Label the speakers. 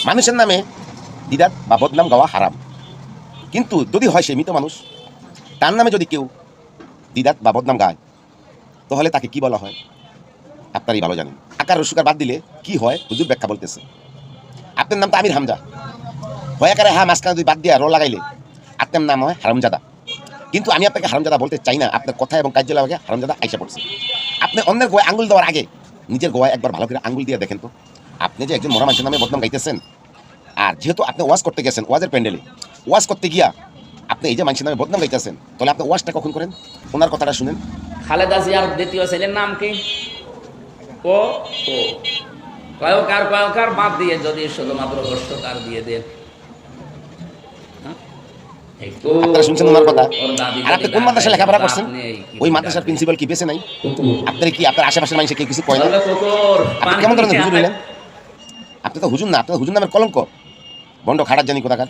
Speaker 1: মানুষের নামে দিদাত বা বদনাম গাওয়া হারাম, কিন্তু যদি হয় সে মৃত মানুষ, তার নামে যদি কেউ দিদাত বা বদনাম গায় তাহলে তাকে কি বলা হয় আপনারই ভালো জানেন। আকার রসুকার বাদ দিলে কি হয় হুজুর ব্যাখ্যা বলতেছে। আপনার নাম তো আমির হামজা, হয় আকারে হ্যাঁ মাঝখানে দুই বাদ দিয়ে রো লাগাইলে আপনার নাম হয় হারামজাদা। কিন্তু আমি আপনাকে হারামজাদা বলতে চাই না, আপনার কথা এবং কার্য লাগে হারামজাদা আইসা পড়ছে। আপনি অন্যের গোয়ায় আঙ্গুল দেওয়ার আগে নিজের গোয়ায় একবার ভালো করে আঙ্গুল দিয়ে দেখেন তো, আপনি যে একজন মরা মানুষের নামে বদনাম গাইতেছেন। আর যেহেতু আপনি ওয়াজ করতে গেছেন, ওয়াজের প্যান্ডেলে ওয়াজ করতে গিয়া আপনি এই যে মানুষের নামে বদনাম গাইতেছেন, তাহলে আপনি ওয়াজটা কখন করেন? ওনার কথাটা শুনেন।
Speaker 2: খালেদা জিয়ার দ্বিতীয় ছেলের নাম কি? ও ও কয়কার বাদ দিয়ে যদি শুধুমাত্র অশ্বকার দিয়ে দেন।
Speaker 1: আপনারা শুনছেন ওনার কথা। আর আপনি কোন মাদ্রাসায় লেখাপড়া করছেন? ওই মাদ্রাসার প্রিন্সিপাল কি বেঁচে নাই? আপনার কি আপনার আশেপাশের মানুষকে কেউ কিছু কয় না? আপনি কেমন ধরনের হুজুর হইলেন? আপনি তো হুজুর না, আপনি তো হুজুর নামের কলঙ্ক, বন্ড খাটার জানি কোথাকার।